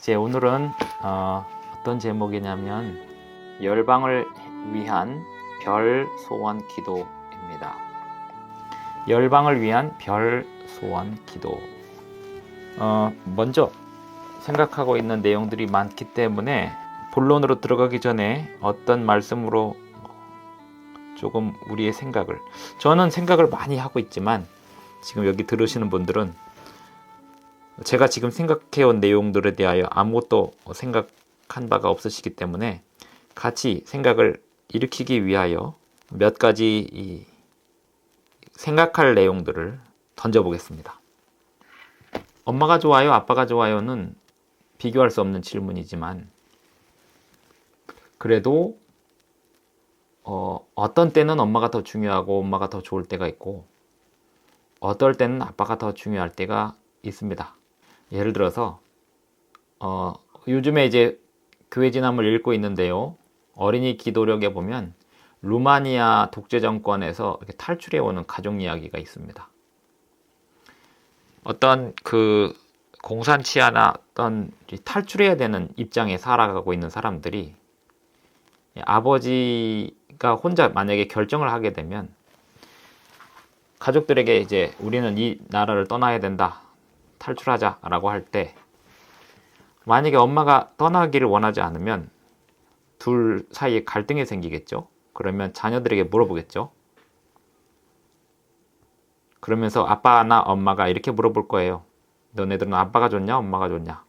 오늘은 어떤 제목이냐면 열방을 위한 별 소원 기도입니다. 열방을 위한 별 소원 기도. 먼저 생각하고 있는 내용들이 많기 때문에 본론으로 들어가기 전에 어떤 말씀으로 조금 우리의 생각을, 저는 생각을 많이 하고 있지만 지금 여기 들으시는 분들은 제가 지금 생각해온 내용들에 대하여 아무것도 생각한 바가 없으시기 때문에 같이 생각을 일으키기 위하여 몇 가지 생각할 내용들을 던져보겠습니다. 엄마가 좋아요, 아빠가 좋아요는 비교할 수 없는 질문이지만 그래도 어떤 때는 엄마가 더 중요하고 엄마가 더 좋을 때가 있고 어떨 때는 아빠가 더 중요할 때가 있습니다. 예를 들어서 요즘에 이제 교회 진함을 읽고 있는데요. 어린이 기도력에 보면 루마니아 독재 정권에서 이렇게 탈출해 오는 가족 이야기가 있습니다. 어떤 공산치하나 어떤 탈출해야 되는 입장에 살아가고 있는 사람들이 아버지가 혼자 만약에 결정을 하게 되면 가족들에게 이제 우리는 이 나라를 떠나야 된다, 탈출하자라고 할 때 만약에 엄마가 떠나기를 원하지 않으면 둘 사이에 갈등이 생기겠죠. 그러면 자녀들에게 물어보겠죠. 그러면서 아빠나 엄마가 이렇게 물어볼 거예요. 너네들은 아빠가 좋냐, 엄마가 좋냐?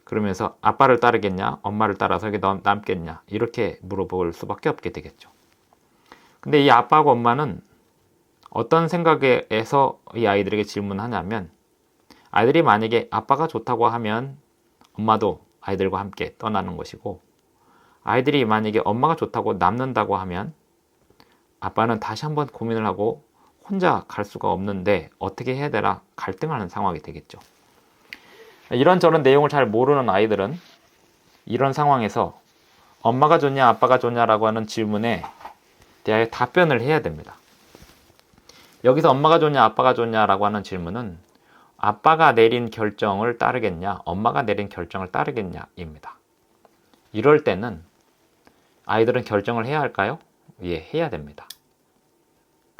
그러면서 아빠를 따르겠냐, 엄마를 따라서 이게 남겠냐? 이렇게 물어볼 수밖에 없게 되겠죠. 근데 이 아빠하고 엄마는 어떤 생각에서 이 아이들에게 질문하냐면, 아이들이 만약에 아빠가 좋다고 하면 엄마도 아이들과 함께 떠나는 것이고, 아이들이 만약에 엄마가 좋다고 남는다고 하면 아빠는 다시 한번 고민을 하고 혼자 갈 수가 없는데 어떻게 해야 되나 갈등하는 상황이 되겠죠. 이런저런 내용을 잘 모르는 아이들은 이런 상황에서 엄마가 좋냐 아빠가 좋냐라고 하는 질문에 대하여 답변을 해야 됩니다. 여기서 엄마가 좋냐 아빠가 좋냐라고 하는 질문은 아빠가 내린 결정을 따르겠냐 엄마가 내린 결정을 따르겠냐입니다. 이럴 때는 아이들은 결정을 해야 할까요? 예, 해야 됩니다.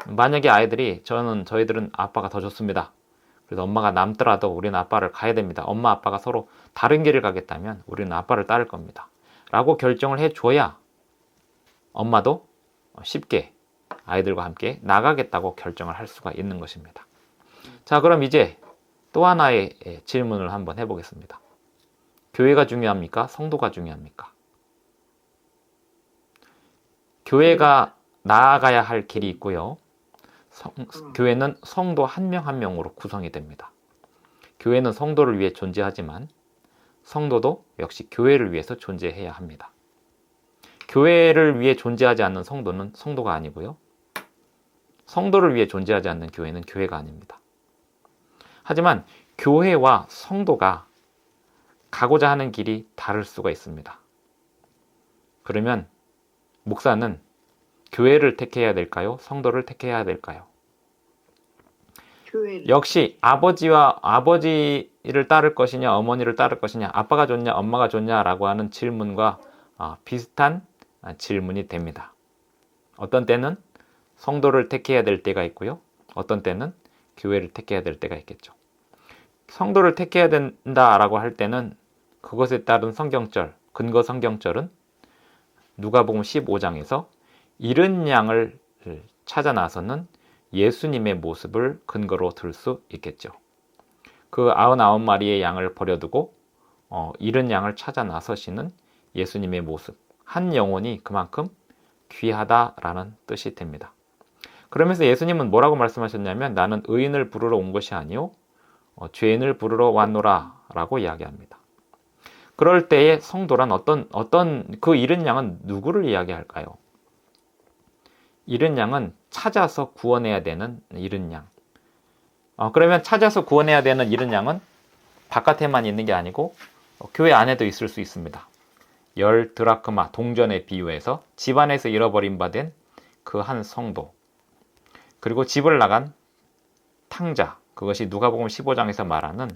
만약에 아이들이 저희들은 아빠가 더 좋습니다. 그래서 엄마가 남더라도 우리는 아빠를 가야 됩니다. 엄마 아빠가 서로 다른 길을 가겠다면 우리는 아빠를 따를 겁니다. 라고 결정을 해줘야 엄마도 쉽게 아이들과 함께 나가겠다고 결정을 할 수가 있는 것입니다. 자, 그럼 이제 또 하나의 질문을 한번 해보겠습니다. 교회가 중요합니까? 성도가 중요합니까? 교회가 나아가야 할 길이 있고요. 교회는 성도 한 명 한 명으로 구성이 됩니다. 교회는 성도를 위해 존재하지만 성도도 역시 교회를 위해서 존재해야 합니다. 교회를 위해 존재하지 않는 성도는 성도가 아니고요. 성도를 위해 존재하지 않는 교회는 교회가 아닙니다. 하지만 교회와 성도가 가고자 하는 길이 다를 수가 있습니다. 그러면 목사는 교회를 택해야 될까요? 성도를 택해야 될까요? 교회를. 역시 아버지를 따를 것이냐 어머니를 따를 것이냐 아빠가 좋냐 엄마가 좋냐라고 하는 질문과 비슷한 질문이 됩니다. 어떤 때는 성도를 택해야 될 때가 있고요. 어떤 때는 교회를 택해야 될 때가 있겠죠. 성도를 택해야 된다라고 할 때는 그것에 따른 성경절, 근거 성경절은 누가복음 15장에서 잃은 양을 찾아 나서는 예수님의 모습을 근거로 들 수 있겠죠. 그 99마리의 양을 버려두고 잃은 양을 찾아 나서시는 예수님의 모습, 한 영혼이 그만큼 귀하다라는 뜻이 됩니다. 그러면서 예수님은 뭐라고 말씀하셨냐면 나는 의인을 부르러 온 것이 아니요 죄인을 부르러 왔노라 라고 이야기합니다. 그럴 때의 성도란 어떤 그 잃은 양은 누구를 이야기할까요? 잃은 양은 찾아서 구원해야 되는 잃은 양. 그러면 찾아서 구원해야 되는 잃은 양은 바깥에만 있는 게 아니고 교회 안에도 있을 수 있습니다. 10 드라크마 동전에 비유해서 집안에서 잃어버린 바 된 그 한 성도, 그리고 집을 나간 탕자, 그것이 누가복음 15장에서 말하는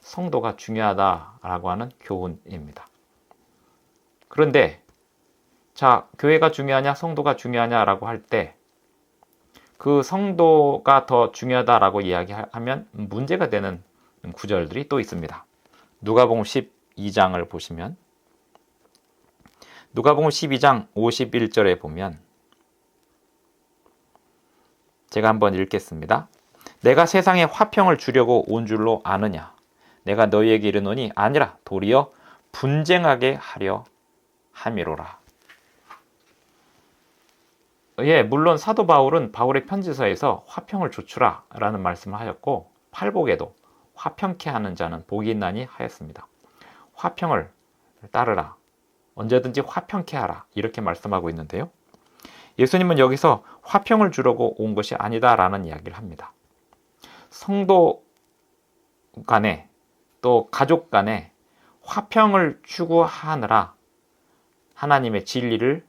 성도가 중요하다라고 하는 교훈입니다. 그런데 자, 교회가 중요하냐 성도가 중요하냐라고 할 때 그 성도가 더 중요하다라고 이야기하면 문제가 되는 구절들이 또 있습니다. 누가복음 12장을 보시면 누가복음 12장 51절에 보면 제가 한번 읽겠습니다. 내가 세상에 화평을 주려고 온 줄로 아느냐? 내가 너희에게 이르노니 아니라 도리어 분쟁하게 하려 함이로라. 예, 물론 사도 바울은 바울의 편지서에서 화평을 조추라 라는 말씀을 하였고 팔복에도 화평케 하는 자는 복이 있나니 하였습니다. 화평을 따르라. 언제든지 화평케 하라. 이렇게 말씀하고 있는데요. 예수님은 여기서 화평을 주려고 온 것이 아니다라는 이야기를 합니다. 성도 간에 또 가족 간에 화평을 추구하느라 하나님의 진리를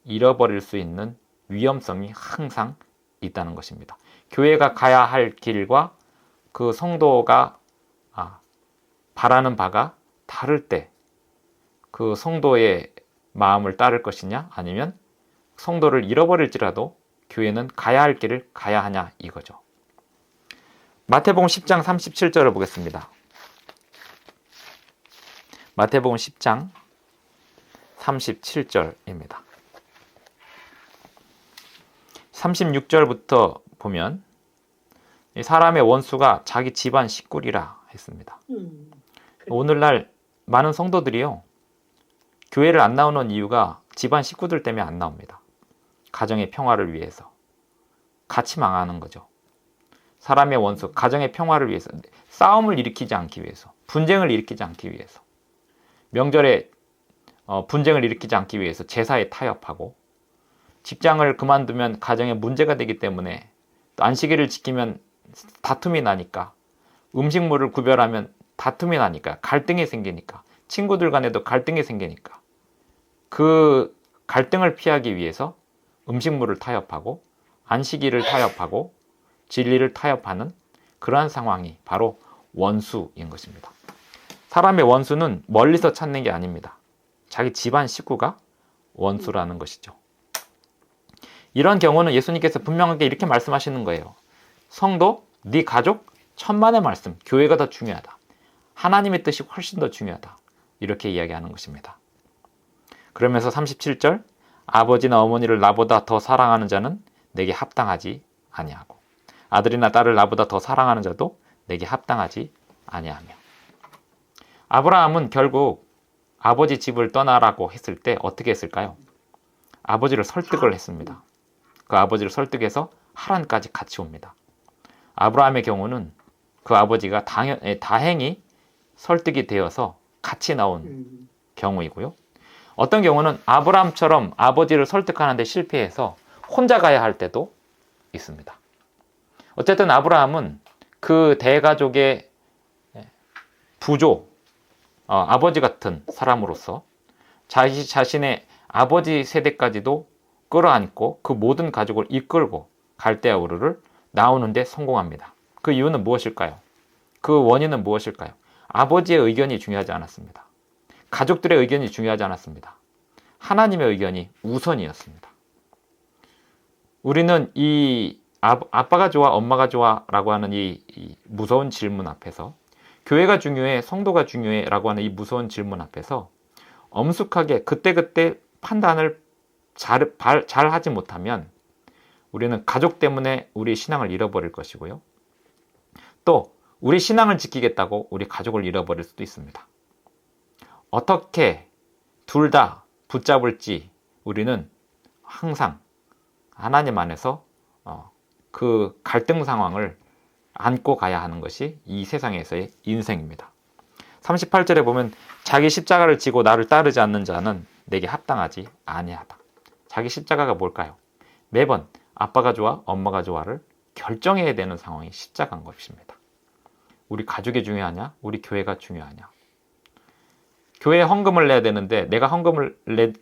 잃어버릴 수 있는 위험성이 항상 있다는 것입니다. 교회가 가야 할 길과 그 성도가 바라는 바가 다를 때 그 성도의 마음을 따를 것이냐 아니면 성도를 잃어버릴지라도 교회는 가야 할 길을 가야 하냐 이거죠. 마태복음 10장 37절을 보겠습니다. 마태복음 10장 37절입니다. 36절부터 보면 사람의 원수가 자기 집안 식구리라 했습니다. 오늘날 많은 성도들이요, 교회를 안 나오는 이유가 집안 식구들 때문에 안 나옵니다. 가정의 평화를 위해서. 같이 망하는 거죠. 사람의 원수, 가정의 평화를 위해서, 싸움을 일으키지 않기 위해서, 분쟁을 일으키지 않기 위해서, 명절에 분쟁을 일으키지 않기 위해서 제사에 타협하고, 직장을 그만두면 가정에 문제가 되기 때문에 또 안식일을 지키면 다툼이 나니까, 음식물을 구별하면 다툼이 나니까, 갈등이 생기니까, 친구들 간에도 갈등이 생기니까 그 갈등을 피하기 위해서 음식물을 타협하고 안식일을 타협하고 진리를 타협하는 그러한 상황이 바로 원수인 것입니다. 사람의 원수는 멀리서 찾는 게 아닙니다. 자기 집안 식구가 원수라는 것이죠. 이런 경우는 예수님께서 분명하게 이렇게 말씀하시는 거예요. 성도, 네 가족, 천만의 말씀, 교회가 더 중요하다. 하나님의 뜻이 훨씬 더 중요하다. 이렇게 이야기하는 것입니다. 그러면서 37절, 아버지나 어머니를 나보다 더 사랑하는 자는 내게 합당하지 아니하고 아들이나 딸을 나보다 더 사랑하는 자도 내게 합당하지 아니하며. 아브라함은 결국 아버지 집을 떠나라고 했을 때 어떻게 했을까요? 아버지를 설득을 했습니다. 그 아버지를 설득해서 하란까지 같이 옵니다. 아브라함의 경우는 그 아버지가 다행히 설득이 되어서 같이 나온 경우이고요. 어떤 경우는 아브라함처럼 아버지를 설득하는데 실패해서 혼자 가야 할 때도 있습니다. 어쨌든 아브라함은 그 대가족의 부조, 아버지 같은 사람으로서 자신의 아버지 세대까지도 끌어안고 그 모든 가족을 이끌고 갈대아우르를 나오는데 성공합니다. 그 이유는 무엇일까요? 그 원인은 무엇일까요? 아버지의 의견이 중요하지 않았습니다. 가족들의 의견이 중요하지 않았습니다. 하나님의 의견이 우선이었습니다. 우리는 이 아빠가 좋아, 엄마가 좋아 라고 하는 이 무서운 질문 앞에서, 교회가 중요해, 성도가 중요해 라고 하는 이 무서운 질문 앞에서 엄숙하게 그때그때 판단을 잘 하지 못하면 우리는 가족 때문에 우리 신앙을 잃어버릴 것이고요. 또 우리 신앙을 지키겠다고 우리 가족을 잃어버릴 수도 있습니다. 어떻게 둘 다 붙잡을지 우리는 항상 하나님 안에서 그 갈등 상황을 안고 가야 하는 것이 이 세상에서의 인생입니다. 38절에 보면 자기 십자가를 지고 나를 따르지 않는 자는 내게 합당하지 아니하다. 자기 십자가가 뭘까요? 매번 아빠가 좋아, 엄마가 좋아를 결정해야 되는 상황이 십자가인 것입니다. 우리 가족이 중요하냐? 우리 교회가 중요하냐? 교회에 헌금을 내야 되는데 내가 헌금을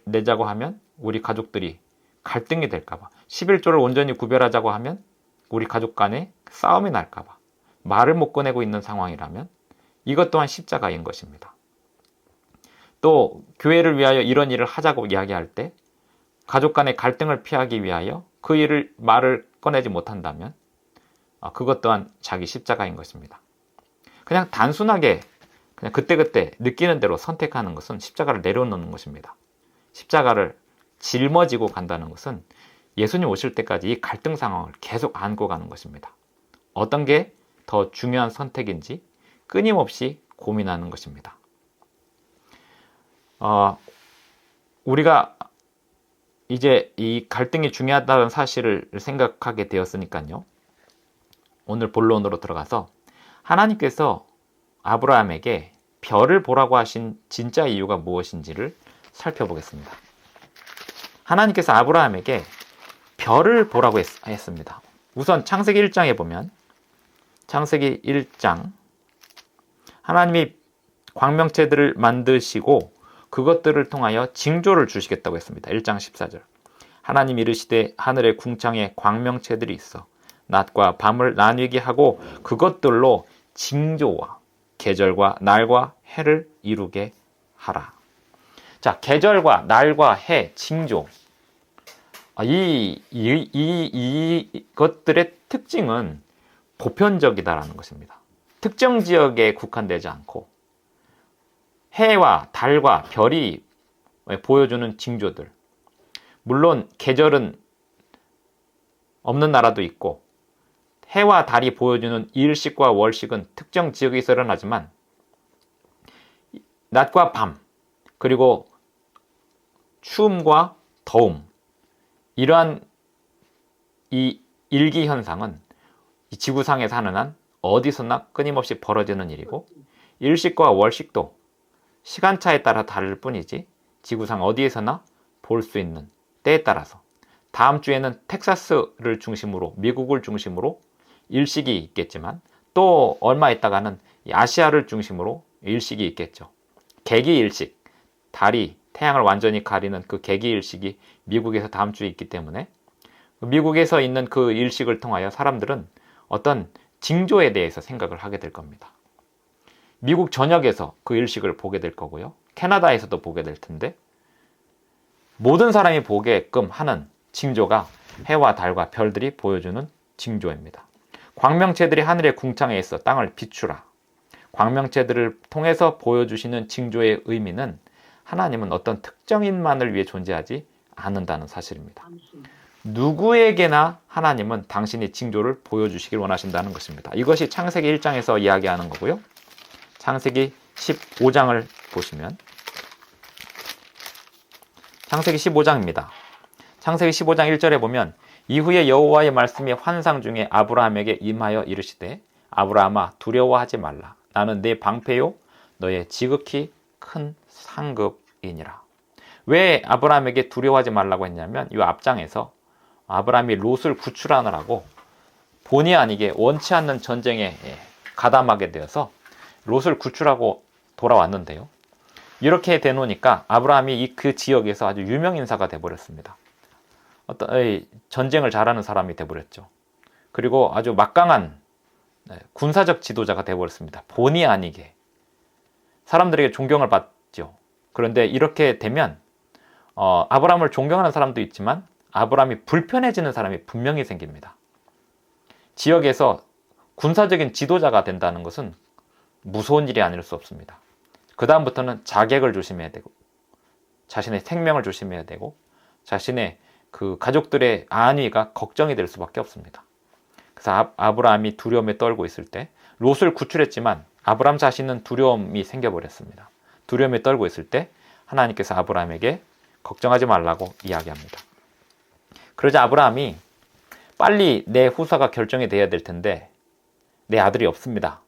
내자고 하면 우리 가족들이 갈등이 될까봐, 11조를 온전히 구별하자고 하면 우리 가족 간에 싸움이 날까봐, 말을 못 꺼내고 있는 상황이라면 이것 또한 십자가인 것입니다. 또 교회를 위하여 이런 일을 하자고 이야기할 때 가족 간의 갈등을 피하기 위하여 그 일을 말을 꺼내지 못한다면 그것 또한 자기 십자가인 것입니다. 그냥 단순하게 그냥 그때그때 느끼는 대로 선택하는 것은 십자가를 내려놓는 것입니다. 십자가를 짊어지고 간다는 것은 예수님 오실 때까지 이 갈등 상황을 계속 안고 가는 것입니다. 어떤 게 더 중요한 선택인지 끊임없이 고민하는 것입니다. 우리가 이제 이 갈등이 중요하다는 사실을 생각하게 되었으니까요. 오늘 본론으로 들어가서 하나님께서 아브라함에게 별을 보라고 하신 진짜 이유가 무엇인지를 살펴보겠습니다. 하나님께서 아브라함에게 별을 보라고 했습니다. 우선 창세기 1장에 보면 창세기 1장 하나님이 광명체들을 만드시고 그것들을 통하여 징조를 주시겠다고 했습니다. 1장 14절 하나님 이르시되 하늘의 궁창에 광명체들이 있어 낮과 밤을 나뉘게 하고 그것들로 징조와 계절과 날과 해를 이루게 하라. 자, 계절과 날과 해, 징조. 이것들의 특징은 보편적이다라는 것입니다. 특정 지역에 국한되지 않고 해와 달과 별이 보여주는 징조들. 물론 계절은 없는 나라도 있고 해와 달이 보여주는 일식과 월식은 특정 지역에서 일어나지만 낮과 밤 그리고 추움과 더움 이러한 이 일기 현상은 이 지구상에 사는 한 어디서나 끊임없이 벌어지는 일이고 일식과 월식도 시간차에 따라 다를 뿐이지 지구상 어디에서나 볼 수 있는 때에 따라서 다음 주에는 텍사스를 중심으로 미국을 중심으로 일식이 있겠지만 또 얼마 있다가는 아시아를 중심으로 일식이 있겠죠. 개기 일식, 달이 태양을 완전히 가리는 그 개기 일식이 미국에서 다음 주에 있기 때문에 미국에서 있는 그 일식을 통하여 사람들은 어떤 징조에 대해서 생각을 하게 될 겁니다. 미국 전역에서 그 일식을 보게 될 거고요. 캐나다에서도 보게 될 텐데 모든 사람이 보게끔 하는 징조가 해와 달과 별들이 보여주는 징조입니다. 광명체들이 하늘의 궁창에 있어 땅을 비추라. 광명체들을 통해서 보여주시는 징조의 의미는 하나님은 어떤 특정인만을 위해 존재하지 않는다는 사실입니다. 누구에게나 하나님은 당신의 징조를 보여주시길 원하신다는 것입니다. 이것이 창세기 1장에서 이야기하는 거고요. 창세기 15장을 보시면 창세기 15장입니다. 창세기 15장 1절에 보면 이후에 여호와의 말씀이 환상 중에 아브라함에게 임하여 이르시되 아브라함아 두려워하지 말라. 나는 네 방패요 너의 지극히 큰 상급이니라. 왜 아브라함에게 두려워하지 말라고 했냐면 이 앞장에서 아브라함이 롯을 구출하느라고 본의 아니게 원치 않는 전쟁에 가담하게 되어서 롯을 구출하고 돌아왔는데요. 이렇게 되놓으니까 아브라함이 그 지역에서 아주 유명 인사가 되어버렸습니다. 어떤 전쟁을 잘하는 사람이 되어버렸죠. 그리고 아주 막강한 군사적 지도자가 되어버렸습니다. 본의 아니게 사람들에게 존경을 받죠. 그런데 이렇게 되면 아브라함을 존경하는 사람도 있지만 아브라함이 불편해지는 사람이 분명히 생깁니다. 지역에서 군사적인 지도자가 된다는 것은 무서운 일이 아닐 수 없습니다. 그 다음부터는 자객을 조심해야 되고 자신의 생명을 조심해야 되고 자신의 그 가족들의 안위가 걱정이 될 수밖에 없습니다. 그래서 아브라함이 두려움에 떨고 있을 때 롯을 구출했지만 아브라함 자신은 두려움이 생겨버렸습니다. 두려움에 떨고 있을 때 하나님께서 아브라함에게 걱정하지 말라고 이야기합니다. 그러자 아브라함이 빨리 내 후사가 결정이 돼야 될 텐데 내 아들이 없습니다.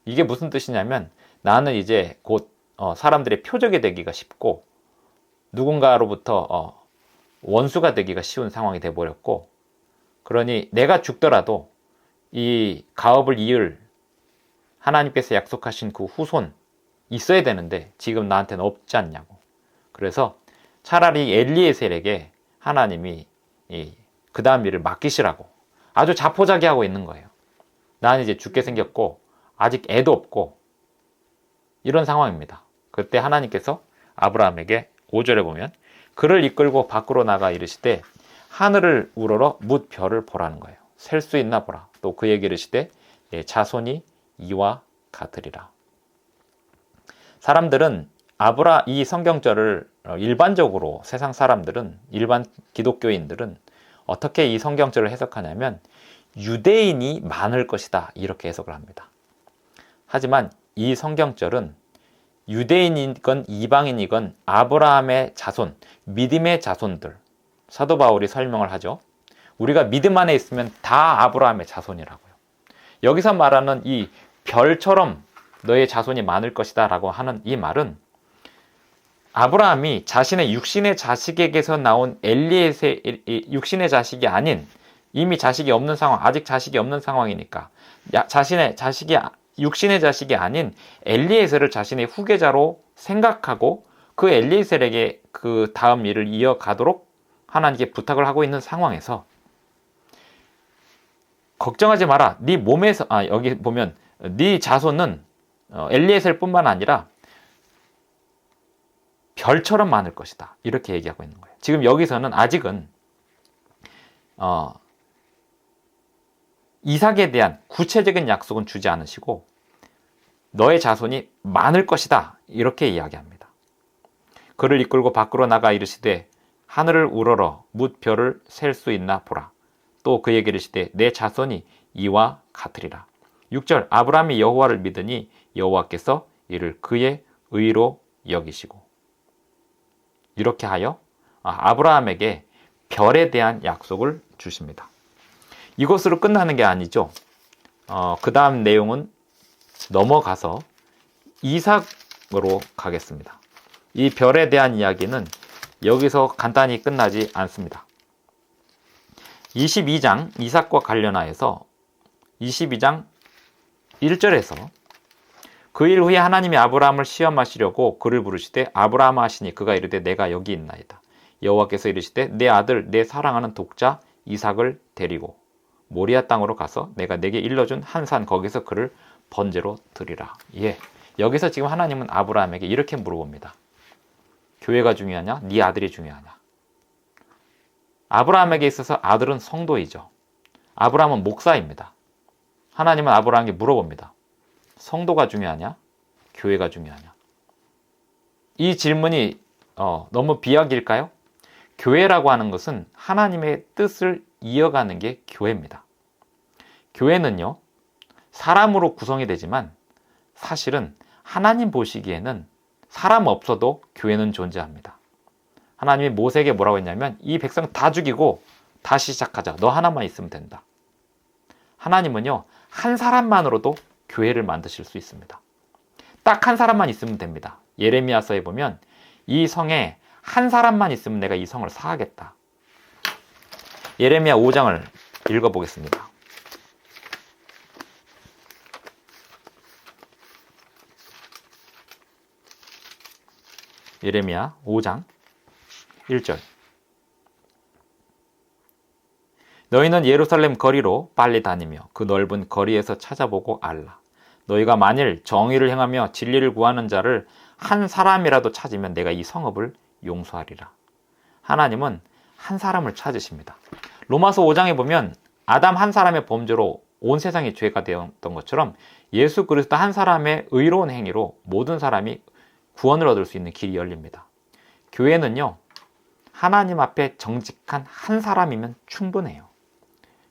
이게 무슨 뜻이냐면 나는 이제 곧 사람들의 표적이 되기가 쉽고 누군가로부터 원수가 되기가 쉬운 상황이 돼버렸고 그러니 내가 죽더라도 이 가업을 이을 하나님께서 약속하신 그 후손 있어야 되는데 지금 나한테는 없지 않냐고. 그래서 차라리 엘리에셀에게 하나님이 그 다음 일을 맡기시라고 아주 자포자기하고 있는 거예요. 나는 이제 죽게 생겼고 아직 애도 없고 이런 상황입니다. 그때 하나님께서 아브라함에게 5절에 보면 그를 이끌고 밖으로 나가 이르시되 하늘을 우러러 뭇 별을 보라는 거예요. 셀 수 있나 보라. 또 그에게 이르시되 내 자손이 이와 같으리라. 사람들은 이 성경절을 일반적으로 세상 사람들은, 일반 기독교인들은 어떻게 이 성경절을 해석하냐면 유대인이 많을 것이다 이렇게 해석을 합니다. 하지만 이 성경절은 유대인이건 이방인이건 아브라함의 자손, 믿음의 자손들, 사도 바울이 설명을 하죠. 우리가 믿음 안에 있으면 다 아브라함의 자손이라고요. 여기서 말하는 이 별처럼 너의 자손이 많을 것이다 라고 하는 이 말은 아브라함이 자신의 육신의 자식에게서 나온 육신의 자식이 아닌, 이미 자식이 없는 상황, 아직 자식이 없는 상황이니까 자신의 자식이 육신의 자식이 아닌 엘리에셀을 자신의 후계자로 생각하고 그 엘리에셀에게 그 다음 일을 이어가도록 하나님께 부탁을 하고 있는 상황에서 걱정하지 마라. 네 몸에서 여기 보면 네 자손은 엘리에셀뿐만 아니라 별처럼 많을 것이다. 이렇게 얘기하고 있는 거예요. 지금 여기서는 아직은 이삭에 대한 구체적인 약속은 주지 않으시고 너의 자손이 많을 것이다. 이렇게 이야기합니다. 그를 이끌고 밖으로 나가 이르시되 하늘을 우러러 뭇 별을 셀 수 있나 보라. 또 그에게 이르시되 내 자손이 이와 같으리라. 6절 아브라함이 여호와를 믿으니 여호와께서 이를 그의 의로 여기시고. 이렇게 하여 아브라함에게 별에 대한 약속을 주십니다. 이것으로 끝나는 게 아니죠. 그 다음 내용은 넘어가서 이삭으로 가겠습니다. 이 별에 대한 이야기는 여기서 간단히 끝나지 않습니다. 22장 이삭과 관련하여서 22장 1절에서 그 일 후에 하나님이 아브라함을 시험하시려고 그를 부르시되 아브라함아 하시니 그가 이르되 내가 여기 있나이다. 여호와께서 이르시되 내 아들 내 사랑하는 독자 이삭을 데리고 모리아 땅으로 가서 내가 내게 일러준 한 산 거기서 그를 번제로 드리라. 예, 여기서 지금 하나님은 아브라함에게 이렇게 물어봅니다. 교회가 중요하냐? 네 아들이 중요하냐? 아브라함에게 있어서 아들은 성도이죠. 아브라함은 목사입니다. 하나님은 아브라함에게 물어봅니다. 성도가 중요하냐? 교회가 중요하냐? 이 질문이 너무 비약일까요? 교회라고 하는 것은 하나님의 뜻을 이어가는 게 교회입니다. 교회는요, 사람으로 구성이 되지만 사실은 하나님 보시기에는 사람 없어도 교회는 존재합니다. 하나님이 모세에게 뭐라고 했냐면 이 백성 다 죽이고 다시 시작하자. 너 하나만 있으면 된다. 하나님은요, 한 사람만으로도 교회를 만드실 수 있습니다. 딱 한 사람만 있으면 됩니다. 예레미야서에 보면 이 성에 한 사람만 있으면 내가 이 성을 사하겠다. 예레미야 5장을 읽어보겠습니다. 예레미야 5장 1절 너희는 예루살렘 거리로 빨리 다니며 그 넓은 거리에서 찾아보고 알라. 너희가 만일 정의를 행하며 진리를 구하는 자를 한 사람이라도 찾으면 내가 이 성읍을 용서하리라. 하나님은 한 사람을 찾으십니다. 로마서 5장에 보면 아담 한 사람의 범죄로 온 세상이 죄가 되었던 것처럼 예수 그리스도 한 사람의 의로운 행위로 모든 사람이 구원을 얻을 수 있는 길이 열립니다. 교회는요, 하나님 앞에 정직한 한 사람이면 충분해요.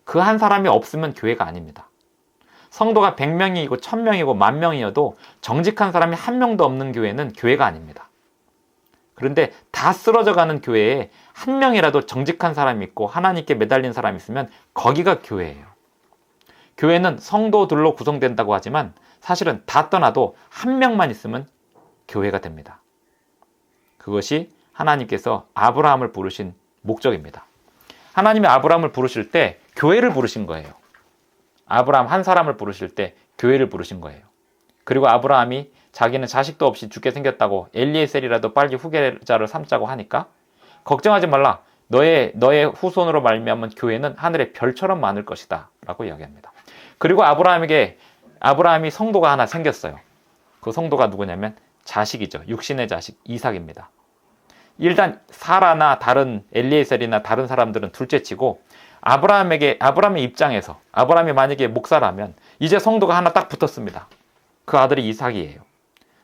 그 한 사람이 없으면 교회가 아닙니다. 성도가 100명이고 1000명이고 10,000명이어도 정직한 사람이 한 명도 없는 교회는 교회가 아닙니다. 그런데 다 쓰러져가는 교회에 한 명이라도 정직한 사람이 있고 하나님께 매달린 사람이 있으면 거기가 교회예요. 교회는 성도들로 구성된다고 하지만 사실은 다 떠나도 한 명만 있으면 교회가 됩니다. 그것이 하나님께서 아브라함을 부르신 목적입니다. 하나님이 아브라함을 부르실 때 교회를 부르신 거예요. 아브라함 한 사람을 부르실 때 교회를 부르신 거예요. 그리고 아브라함이 자기는 자식도 없이 죽게 생겼다고 엘리에셀이라도 빨리 후계자를 삼자고 하니까 걱정하지 말라. 너의 후손으로 말미암은 교회는 하늘의 별처럼 많을 것이다 라고 이야기합니다. 그리고 아브라함이 성도가 하나 생겼어요. 그 성도가 누구냐면 자식이죠. 육신의 자식 이삭입니다. 일단 사라나 다른 엘리에셀이나 다른 사람들은 둘째치고 아브라함의 입장에서 아브라함이 만약에 목사라면 이제 성도가 하나 딱 붙었습니다. 그 아들이 이삭이에요.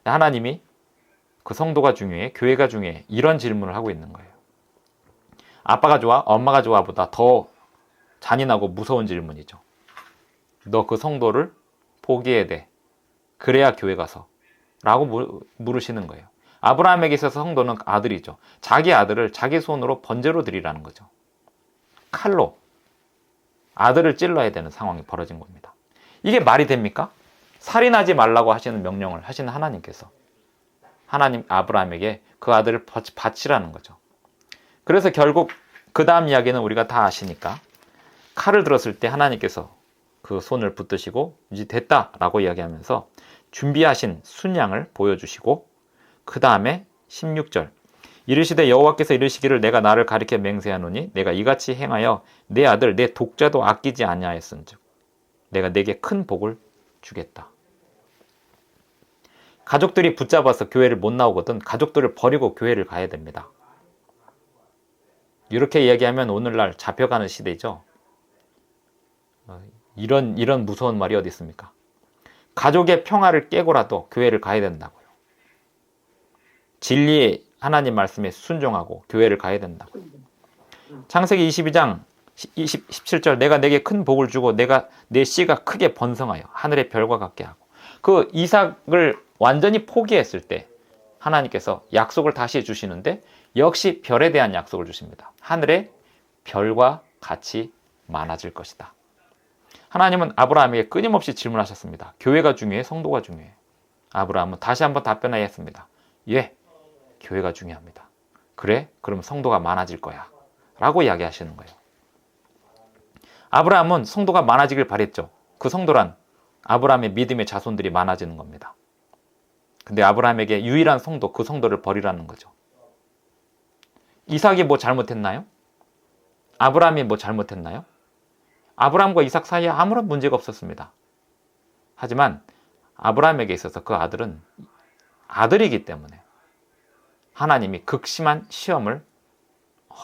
하나님이 그 성도가 중요해? 교회가 중요해? 이런 질문을 하고 있는 거예요. 아빠가 좋아? 엄마가 좋아?보다 더 잔인하고 무서운 질문이죠. 너 그 성도를 포기해야 돼. 그래야 교회 가서. 라고 물으시는 거예요. 아브라함에게 있어서 성도는 아들이죠. 자기 아들을 자기 손으로 번제로 드리라는 거죠. 칼로 아들을 찔러야 되는 상황이 벌어진 겁니다. 이게 말이 됩니까? 살인하지 말라고 하시는 명령을 하시는 하나님께서 하나님 아브라함에게 그 아들을 바치라는 거죠. 그래서 결국 그 다음 이야기는 우리가 다 아시니까 칼을 들었을 때 하나님께서 그 손을 붙드시고 이제 됐다라고 이야기하면서 준비하신 순양을 보여주시고 그 다음에 16절 이르시되 여호와께서 이르시기를 내가 나를 가리켜 맹세하노니 내가 이같이 행하여 내 아들 내 독자도 아끼지 아니하였은즉 내가 내게 큰 복을 주겠다. 가족들이 붙잡아서 교회를 못 나오거든 가족들을 버리고 교회를 가야 됩니다. 이렇게 이야기하면 오늘날 잡혀가는 시대죠. 이런 무서운 말이 어디 있습니까? 가족의 평화를 깨고라도 교회를 가야 된다고요. 진리의 하나님 말씀에 순종하고 교회를 가야 된다고요. 창세기 22장 17절 내가 내게 큰 복을 주고 내가 내 씨가 크게 번성하여 하늘의 별과 같게 하고 그 이삭을 완전히 포기했을 때 하나님께서 약속을 다시 주시는데 역시 별에 대한 약속을 주십니다. 하늘의 별과 같이 많아질 것이다. 하나님은 아브라함에게 끊임없이 질문하셨습니다. 교회가 중요해? 성도가 중요해? 아브라함은 다시 한번 답변하여 했습니다. 예, 교회가 중요합니다. 그래? 그럼 성도가 많아질 거야. 라고 이야기하시는 거예요. 아브라함은 성도가 많아지길 바랬죠. 그 성도란 아브라함의 믿음의 자손들이 많아지는 겁니다. 근데 아브라함에게 유일한 성도, 그 성도를 버리라는 거죠. 이삭이 뭐 잘못했나요? 아브라함이 뭐 잘못했나요? 아브라함과 이삭 사이에 아무런 문제가 없었습니다. 하지만 아브라함에게 있어서 그 아들은 아들이기 때문에 하나님이 극심한 시험을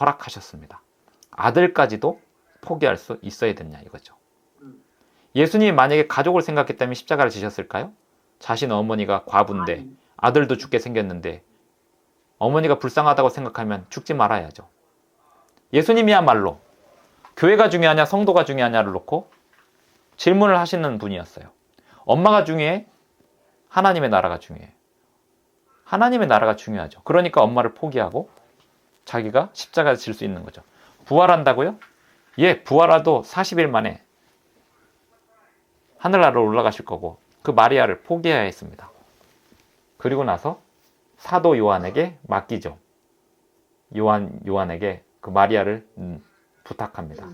허락하셨습니다. 아들까지도 포기할 수 있어야 됐냐 이거죠. 예수님이 만약에 가족을 생각했다면 십자가를 지셨을까요? 자신 어머니가 과부인데 아들도 죽게 생겼는데 어머니가 불쌍하다고 생각하면 죽지 말아야죠. 예수님이야말로 교회가 중요하냐 성도가 중요하냐를 놓고 질문을 하시는 분이었어요. 엄마가 중요해? 하나님의 나라가 중요해. 하나님의 나라가 중요하죠. 그러니까 엄마를 포기하고 자기가 십자가를 질 수 있는 거죠. 부활한다고요? 예, 부활하도 40일 만에 하늘나라로 올라가실 거고 그 마리아를 포기해야 했습니다. 그리고 나서 사도 요한에게 맡기죠. 요한에게 그 마리아를 부탁합니다.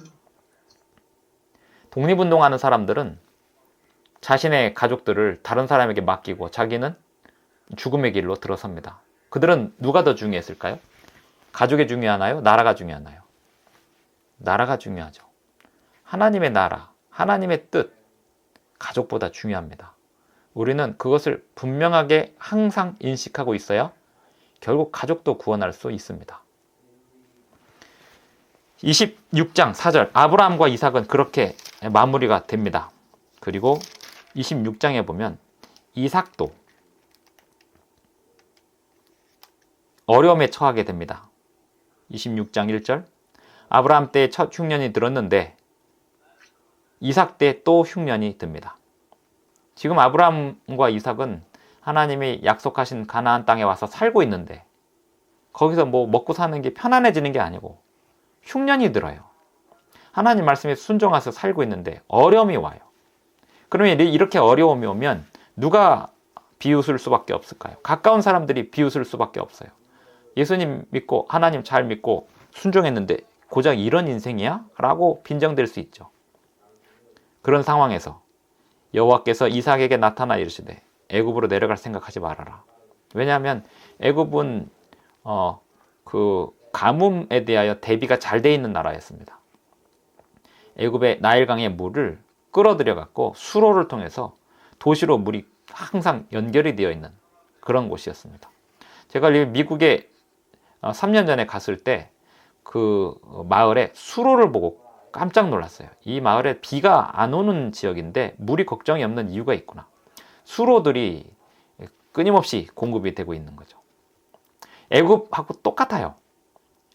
독립운동하는 사람들은 자신의 가족들을 다른 사람에게 맡기고 자기는 죽음의 길로 들어섭니다. 그들은 누가 더 중요했을까요? 가족이 중요하나요? 나라가 중요하나요? 나라가 중요하죠. 하나님의 나라, 하나님의 뜻, 가족보다 중요합니다. 우리는 그것을 분명하게 항상 인식하고 있어야 결국 가족도 구원할 수 있습니다. 26장 4절 아브라함과 이삭은 그렇게 마무리가 됩니다. 그리고 26장에 보면 이삭도 어려움에 처하게 됩니다. 26장 1절 아브라함 때 첫 흉년이 들었는데 이삭 때 또 흉년이 듭니다. 지금 아브라함과 이삭은 하나님이 약속하신 가나안 땅에 와서 살고 있는데 거기서 뭐 먹고 사는 게 편안해지는 게 아니고 흉년이 들어요. 하나님 말씀에 순종해서 살고 있는데 어려움이 와요. 그러면 이렇게 어려움이 오면 누가 비웃을 수밖에 없을까요? 가까운 사람들이 비웃을 수밖에 없어요. 예수님 믿고 하나님 잘 믿고 순종했는데 고작 이런 인생이야? 라고 빈정될 수 있죠. 그런 상황에서 여호와께서 이삭에게 나타나 이르시되 애굽으로 내려갈 생각하지 말아라. 왜냐하면 애굽은 그 가뭄에 대하여 대비가 잘 돼 있는 나라였습니다. 애굽의 나일강의 물을 끌어들여 갖고 수로를 통해서 도시로 물이 항상 연결이 되어 있는 그런 곳이었습니다. 제가 미국에 3년 전에 갔을 때 그 마을에 수로를 보고 깜짝 놀랐어요. 이 마을에 비가 안 오는 지역인데 물이 걱정이 없는 이유가 있구나. 수로들이 끊임없이 공급이 되고 있는 거죠. 애굽하고 똑같아요.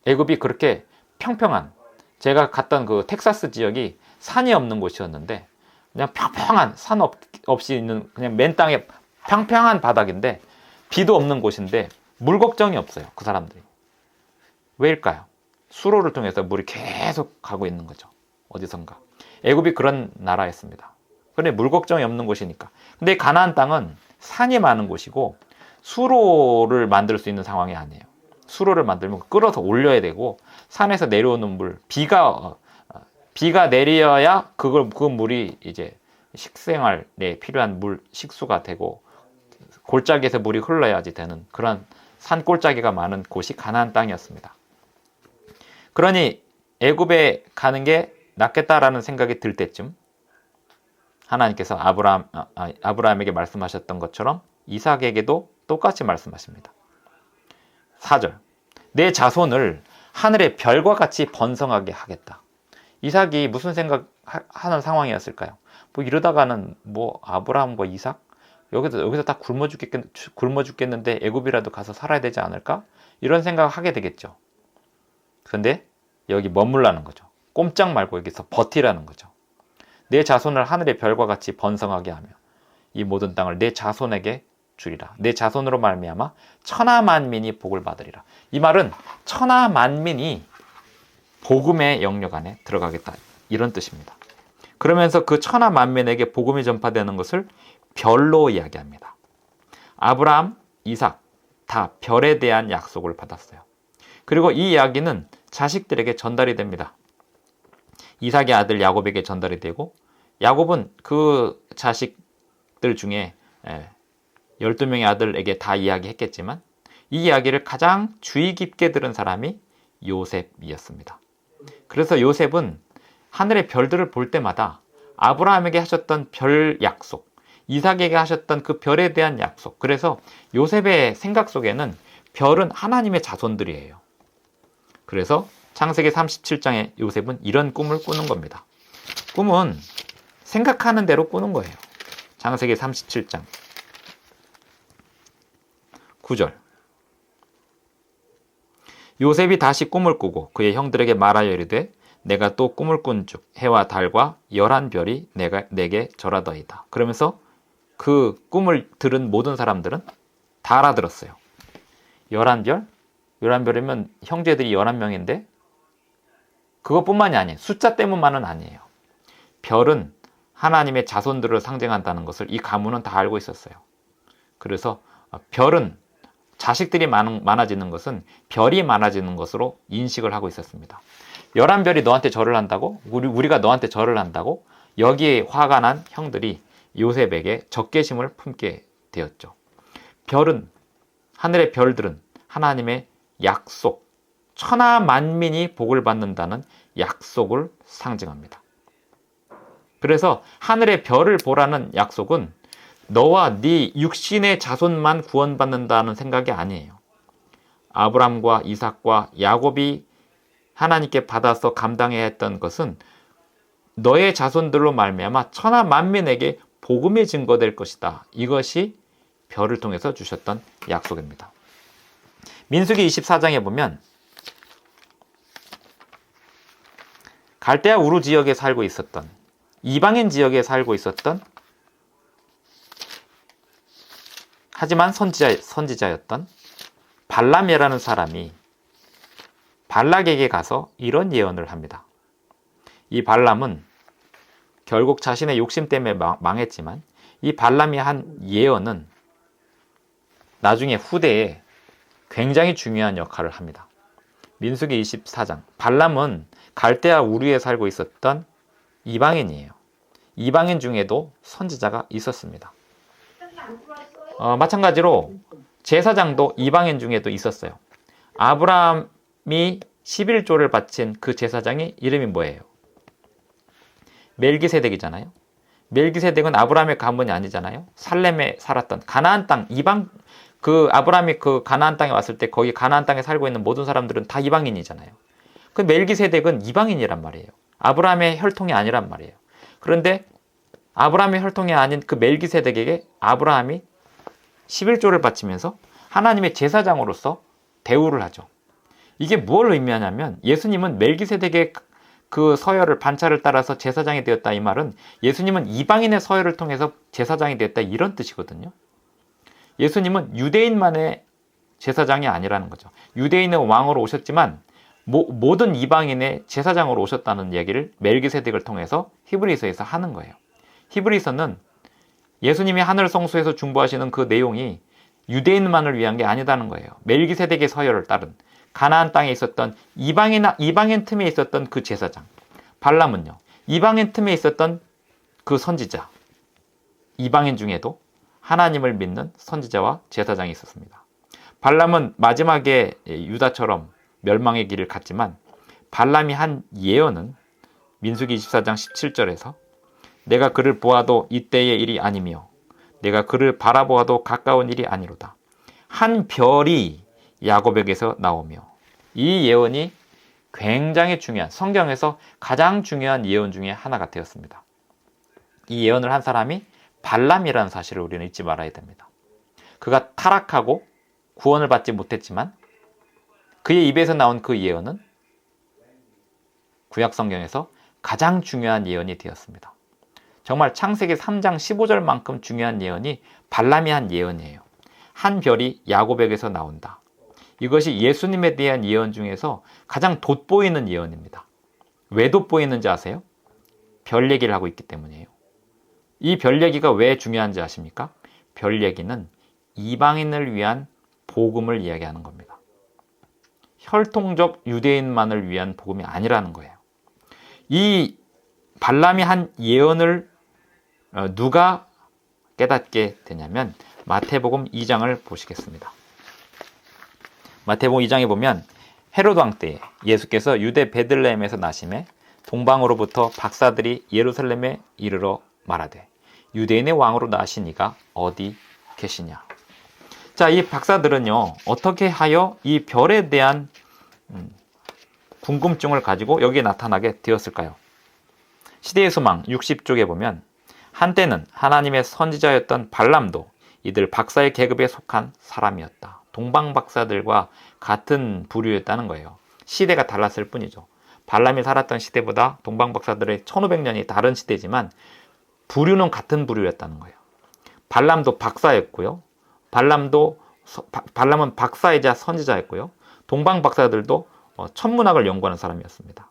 애굽이 그렇게 평평한, 제가 갔던 그 텍사스 지역이 산이 없는 곳이었는데 그냥 평평한, 산 없이 있는 그냥 맨 땅에 평평한 바닥인데 비도 없는 곳인데 물 걱정이 없어요. 그 사람들이. 왜일까요? 수로를 통해서 물이 계속 가고 있는 거죠. 어디선가. 애굽이 그런 나라였습니다. 그런데 물 걱정이 없는 곳이니까. 근데 가나안 땅은 산이 많은 곳이고 수로를 만들 수 있는 상황이 아니에요. 수로를 만들면 끌어서 올려야 되고 산에서 내려오는 물, 비가 내려야 그 물이 이제 식생활에 필요한 물, 식수가 되고 골짜기에서 물이 흘러야지 되는 그런 산 골짜기가 많은 곳이 가나안 땅이었습니다. 그러니 애굽에 가는 게 낫겠다라는 생각이 들 때쯤 하나님께서 아브라함에게 말씀하셨던 것처럼 이삭에게도 똑같이 말씀하십니다. 4절, 내 자손을 하늘의 별과 같이 번성하게 하겠다. 이삭이 무슨 생각하는 상황이었을까요? 뭐 이러다가는 뭐 아브라함과 이삭 여기서 다 굶어 죽겠는데 애굽이라도 가서 살아야 되지 않을까? 이런 생각을 하게 되겠죠. 그런데 여기 머물라는 거죠. 꼼짝 말고 여기서 버티라는 거죠. 내 자손을 하늘의 별과 같이 번성하게 하며 이 모든 땅을 내 자손에게 주리라. 내 자손으로 말미암아 천하 만민이 복을 받으리라. 이 말은 천하 만민이 복음의 영역 안에 들어가겠다, 이런 뜻입니다. 그러면서 그 천하 만민에게 복음이 전파되는 것을 별로 이야기합니다. 아브라함, 이삭 다 별에 대한 약속을 받았어요. 그리고 이 이야기는 자식들에게 전달이 됩니다. 이삭의 아들 야곱에게 전달이 되고 야곱은 그 자식들 중에 12명의 아들에게 다 이야기했겠지만 이 이야기를 가장 주의 깊게 들은 사람이 요셉이었습니다. 그래서 요셉은 하늘의 별들을 볼 때마다 아브라함에게 하셨던 별 약속, 이삭에게 하셨던 그 별에 대한 약속, 그래서 요셉의 생각 속에는 별은 하나님의 자손들이에요. 그래서 창세기 37장에 요셉은 이런 꿈을 꾸는 겁니다. 꿈은 생각하는 대로 꾸는 거예요. 창세기 37장 9절, 요셉이 다시 꿈을 꾸고 그의 형들에게 말하여 이르되 내가 또 꿈을 꾼즉 해와 달과 11별이 내게 절하더이다. 그러면서 그 꿈을 들은 모든 사람들은 다 알아들었어요. 11별? 11별이면 형제들이 11명인데 그것뿐만이 아니에요. 숫자 때문만은 아니에요. 별은 하나님의 자손들을 상징한다는 것을 이 가문은 다 알고 있었어요. 그래서 별은 자식들이 많아지는 것은 별이 많아지는 것으로 인식을 하고 있었습니다. 11별이 너한테 절을 한다고? 우리가 너한테 절을 한다고? 여기에 화가 난 형들이 요셉에게 적개심을 품게 되었죠. 별은, 하늘의 별들은 하나님의 약속, 천하 만민이 복을 받는다는 약속을 상징합니다. 그래서 하늘의 별을 보라는 약속은 너와 네 육신의 자손만 구원받는다는 생각이 아니에요. 아브람과 이삭과 야곱이 하나님께 받아서 감당해야 했던 것은 너의 자손들로 말미암아 천하 만민에게 복음이 증거될 것이다. 이것이 별을 통해서 주셨던 약속입니다. 민수기 24장에 보면 갈대아 우루 지역에 살고 있었던, 이방인 지역에 살고 있었던 하지만 선지자였던 발람이라는 사람이 발락에게 가서 이런 예언을 합니다. 이 발람은 결국 자신의 욕심 때문에 망했지만 이 발람이 한 예언은 나중에 후대에 굉장히 중요한 역할을 합니다. 민수기 24장, 발람은 갈대아 우르에 살고 있었던 이방인이에요. 이방인 중에도 선지자가 있었습니다. 마찬가지로 제사장도 이방인 중에도 있었어요. 아브라함이 11조를 바친 그 제사장의 이름이 뭐예요? 멜기세덱이잖아요. 멜기세덱은 아브라함의 가문이 아니잖아요. 살렘에 살았던 가나안 땅, 이방, 아브라함이 가나안 땅에 왔을 때 거기 가나안 땅에 살고 있는 모든 사람들은 다 이방인이잖아요. 그 멜기세덱은 이방인이란 말이에요. 아브라함의 혈통이 아니란 말이에요. 그런데 아브라함의 혈통이 아닌 그 멜기세덱에게 아브라함이 11조를 바치면서 하나님의 제사장으로서 대우를 하죠. 이게 뭘 의미하냐면 예수님은 멜기세덱의 그 서열을 반차를 따라서 제사장이 되었다, 이 말은 예수님은 이방인의 서열을 통해서 제사장이 되었다, 이런 뜻이거든요. 예수님은 유대인만의 제사장이 아니라는 거죠. 유대인의 왕으로 오셨지만 모든 이방인의 제사장으로 오셨다는 얘기를 멜기세덱을 통해서 히브리서에서 하는 거예요. 히브리서는 예수님이 하늘 성소에서 중보하시는 그 내용이 유대인만을 위한 게 아니다는 거예요. 멜기세덱의 서열을 따른 가나안 땅에 있었던 이방인 틈에 있었던 그 제사장, 발람은요, 이방인 틈에 있었던 그 선지자, 이방인 중에도 하나님을 믿는 선지자와 제사장이 있었습니다. 발람은 마지막에 유다처럼 멸망의 길을 갔지만 발람이 한 예언은 민수기 24장 17절에서 내가 그를 보아도 이때의 일이 아니며 내가 그를 바라보아도 가까운 일이 아니로다. 한 별이 야곱에게서 나오며, 이 예언이 굉장히 중요한, 성경에서 가장 중요한 예언 중에 하나가 되었습니다. 이 예언을 한 사람이 발람이라는 사실을 우리는 잊지 말아야 됩니다. 그가 타락하고 구원을 받지 못했지만 그의 입에서 나온 그 예언은 구약 성경에서 가장 중요한 예언이 되었습니다. 정말 창세기 3장 15절만큼 중요한 예언이 발람이 한 예언이에요. 한 별이 야곱에게서 나온다. 이것이 예수님에 대한 예언 중에서 가장 돋보이는 예언입니다. 왜 돋보이는지 아세요? 별 얘기를 하고 있기 때문이에요. 이 별 얘기가 왜 중요한지 아십니까? 별 얘기는 이방인을 위한 복음을 이야기하는 겁니다. 혈통적 유대인만을 위한 복음이 아니라는 거예요. 이 발람이 한 예언을 누가 깨닫게 되냐면 마태복음 2장을 보시겠습니다. 마태복음 2장에 보면 헤롯 왕 때에 예수께서 유대 베들레헴에서 나심에 동방으로부터 박사들이 예루살렘에 이르러 말하되 유대인의 왕으로 나신 이가 어디 계시냐. 자, 이 박사들은요, 어떻게 하여 이 별에 대한 궁금증을 가지고 여기에 나타나게 되었을까요? 시대의 소망 60쪽에 보면 한때는 하나님의 선지자였던 발람도 이들 박사의 계급에 속한 사람이었다. 동방 박사들과 같은 부류였다는 거예요. 시대가 달랐을 뿐이죠. 발람이 살았던 시대보다 동방 박사들의 1500년이 다른 시대지만 부류는 같은 부류였다는 거예요. 발람도 박사였고요. 발람은 박사이자 선지자였고요. 동방 박사들도 천문학을 연구하는 사람이었습니다.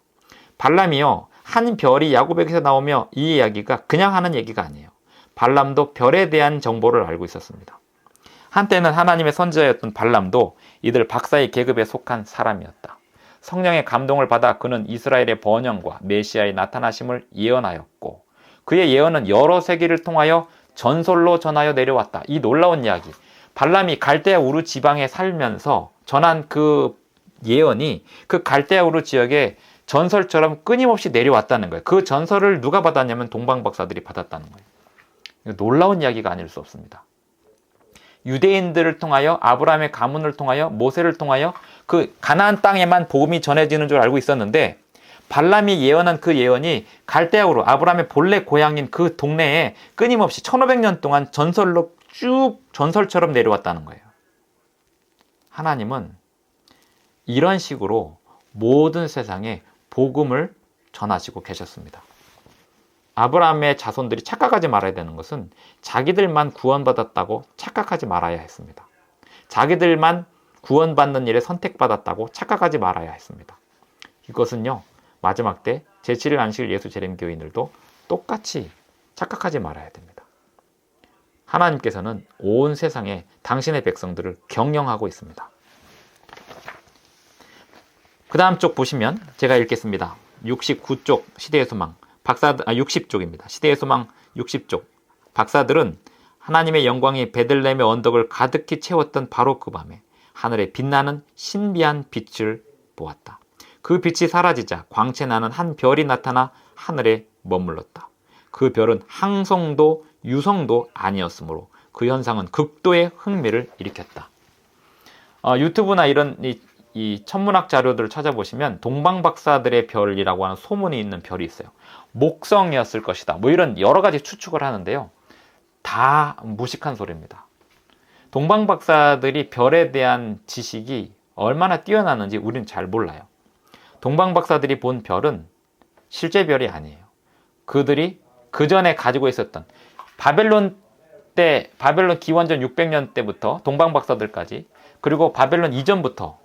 발람이요, 한 별이 야곱에게서 나오며, 이 이야기가 그냥 하는 얘기가 아니에요. 발람도 별에 대한 정보를 알고 있었습니다. 한때는 하나님의 선지자였던 발람도 이들 박사의 계급에 속한 사람이었다. 성령의 감동을 받아 그는 이스라엘의 번영과 메시아의 나타나심을 예언하였고, 그의 예언은 여러 세기를 통하여 전설로 전하여 내려왔다. 이 놀라운 이야기, 발람이 갈대아 우르 지방에 살면서 전한 그 예언이 그 갈대아 우르 지역에 전설처럼 끊임없이 내려왔다는 거예요. 그 전설을 누가 받았냐면 동방박사들이 받았다는 거예요. 놀라운 이야기가 아닐 수 없습니다. 유대인들을 통하여, 아브라함의 가문을 통하여, 모세를 통하여 그 가나안 땅에만 복음이 전해지는 줄 알고 있었는데, 발람이 예언한 그 예언이 갈대아우르, 아브라함의 본래 고향인 그 동네에 끊임없이 1500년 동안 전설로 쭉 전설처럼 내려왔다는 거예요. 하나님은 이런 식으로 모든 세상에 복음을 전하시고 계셨습니다. 아브라함의 자손들이 착각하지 말아야 되는 것은 자기들만 구원받았다고 착각하지 말아야 했습니다. 자기들만 구원받는 일에 선택받았다고 착각하지 말아야 했습니다. 이것은요, 마지막 때 제7일 안식일 예수 재림 교인들도 똑같이 착각하지 말아야 됩니다. 하나님께서는 온 세상에 당신의 백성들을 경영하고 있습니다. 그 다음 쪽 보시면 제가 읽겠습니다. 69쪽 시대의 소망 60쪽입니다. 시대의 소망 60쪽. 박사들은 하나님의 영광이 베들레헴의 언덕을 가득히 채웠던 바로 그 밤에 하늘에 빛나는 신비한 빛을 보았다. 그 빛이 사라지자 광채나는 한 별이 나타나 하늘에 머물렀다. 그 별은 항성도 유성도 아니었으므로 그 현상은 극도의 흥미를 일으켰다. 유튜브나 이런 이 천문학 자료들을 찾아보시면 동방박사들의 별이라고 하는 소문이 있는 별이 있어요. 목성이었을 것이다. 뭐 이런 여러 가지 추측을 하는데요. 다 무식한 소리입니다. 동방박사들이 별에 대한 지식이 얼마나 뛰어나는지 우리는 잘 몰라요. 동방박사들이 본 별은 실제 별이 아니에요. 그들이 그 전에 가지고 있었던 바벨론 기원전 600년 때부터 동방박사들까지, 그리고 바벨론 이전부터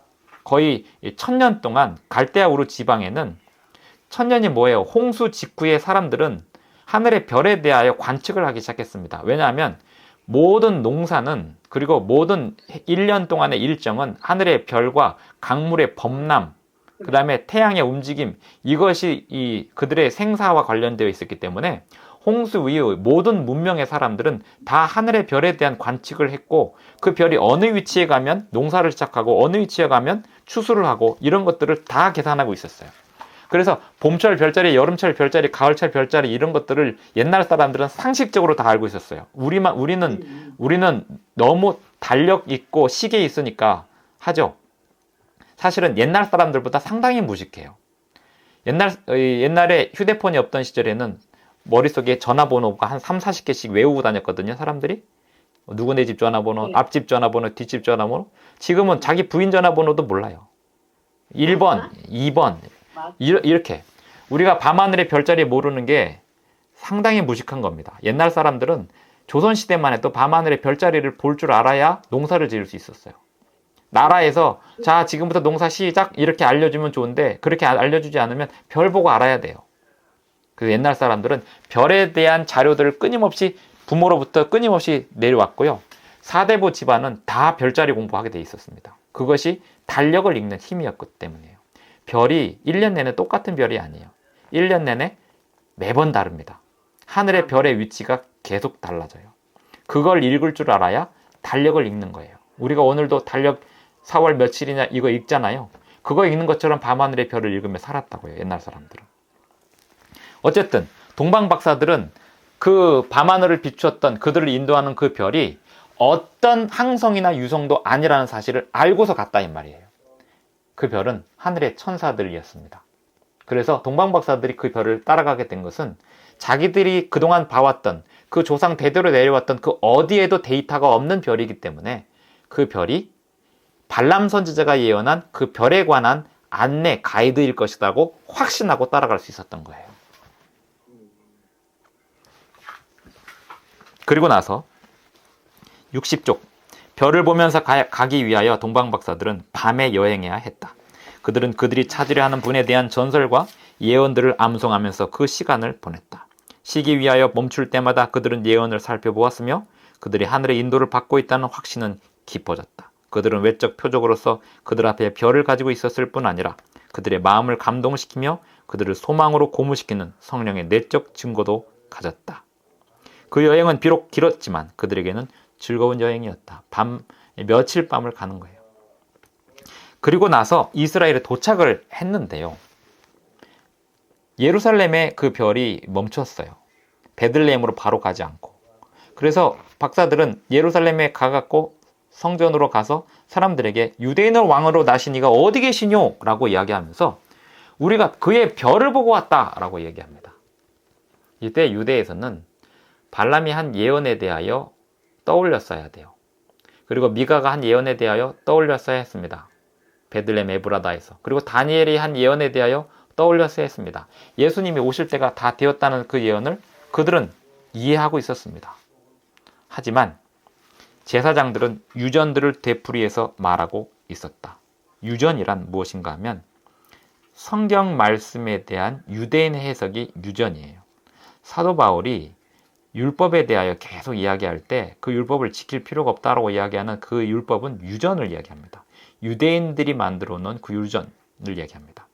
거의 1000년 동안 갈대아 우르 지방에는, 1000년이 뭐예요? 홍수 직후에 사람들은 하늘의 별에 대하여 관측을 하기 시작했습니다. 왜냐하면 모든 농사는, 그리고 모든 1년 동안의 일정은 하늘의 별과 강물의 범람, 그 다음에 태양의 움직임, 이것이 그들의 생사와 관련되어 있었기 때문에 홍수 이후 모든 문명의 사람들은 다 하늘의 별에 대한 관측을 했고, 그 별이 어느 위치에 가면 농사를 시작하고 어느 위치에 가면 추수를 하고, 이런 것들을 다 계산하고 있었어요. 그래서 봄철 별자리, 여름철 별자리, 가을철 별자리, 이런 것들을 옛날 사람들은 상식적으로 다 알고 있었어요. 우리는 너무 달력 있고 시계 있으니까 하죠. 사실은 옛날 사람들보다 상당히 무식해요. 옛날에 휴대폰이 없던 시절에는 머릿속에 전화번호가 한 3, 40개씩 외우고 다녔거든요, 사람들이. 누구네 집 전화번호, 앞집 전화번호, 뒷집 전화번호. 지금은 자기 부인 전화번호도 몰라요. 1번, 2번. 이렇게. 우리가 밤하늘의 별자리 모르는 게 상당히 무식한 겁니다. 옛날 사람들은 조선시대만 해도 밤하늘의 별자리를 볼 줄 알아야 농사를 지을 수 있었어요. 나라에서 자, 지금부터 농사 시작, 이렇게 알려주면 좋은데, 그렇게 알려주지 않으면 별 보고 알아야 돼요. 그래서 옛날 사람들은 별에 대한 자료들을 부모로부터 끊임없이 내려왔고요. 사대부 집안은 다 별자리 공부하게 돼 있었습니다. 그것이 달력을 읽는 힘이었기 때문이에요. 별이 1년 내내 똑같은 별이 아니에요. 1년 내내 매번 다릅니다. 하늘의 별의 위치가 계속 달라져요. 그걸 읽을 줄 알아야 달력을 읽는 거예요. 우리가 오늘도 달력 4월 며칠이냐 이거 읽잖아요. 그거 읽는 것처럼 밤하늘의 별을 읽으며 살았다고요, 옛날 사람들은. 어쨌든 동방박사들은 그 밤하늘을 비추었던, 그들을 인도하는 그 별이 어떤 항성이나 유성도 아니라는 사실을 알고서 갔다, 이 말이에요. 그 별은 하늘의 천사들이었습니다. 그래서 동방박사들이 그 별을 따라가게 된 것은 자기들이 그동안 봐왔던, 그 조상 대대로 내려왔던 그 어디에도 데이터가 없는 별이기 때문에 그 별이 발람 선지자가 예언한 그 별에 관한 안내 가이드일 것이라고 확신하고 따라갈 수 있었던 거예요. 그리고 나서 60쪽, 별을 보면서 가기 위하여 동방박사들은 밤에 여행해야 했다. 그들은 그들이 찾으려 하는 분에 대한 전설과 예언들을 암송하면서 그 시간을 보냈다. 쉬기 위하여 멈출 때마다 그들은 예언을 살펴보았으며 그들이 하늘의 인도를 받고 있다는 확신은 깊어졌다. 그들은 외적 표적으로서 그들 앞에 별을 가지고 있었을 뿐 아니라 그들의 마음을 감동시키며 그들을 소망으로 고무시키는 성령의 내적 증거도 가졌다. 그 여행은 비록 길었지만 그들에게는 즐거운 여행이었다. 며칠 밤을 가는 거예요. 그리고 나서 이스라엘에 도착을 했는데요. 예루살렘에 그 별이 멈췄어요. 베들레헴으로 바로 가지 않고. 그래서 박사들은 예루살렘에 가갖고 성전으로 가서 사람들에게 유대인을 왕으로 나신 이가 어디 계시뇨? 라고 이야기하면서 우리가 그의 별을 보고 왔다 라고 얘기합니다. 이때 유대에서는 발람이 한 예언에 대하여 떠올렸어야 돼요. 그리고 미가가 한 예언에 대하여 떠올렸어야 했습니다. 베들레헴 에브라다에서. 그리고 다니엘이 한 예언에 대하여 떠올렸어야 했습니다. 예수님이 오실 때가 다 되었다는 그 예언을 그들은 이해하고 있었습니다. 하지만 제사장들은 유전들을 되풀이해서 말하고 있었다. 유전이란 무엇인가 하면 성경 말씀에 대한 유대인 해석이 유전이에요. 사도 바울이 율법에 대하여 계속 이야기할 때 그 율법을 지킬 필요가 없다라고 이야기하는 그 율법은 유전을 이야기합니다. 유대인들이 만들어 놓은 그 유전을 이야기합니다.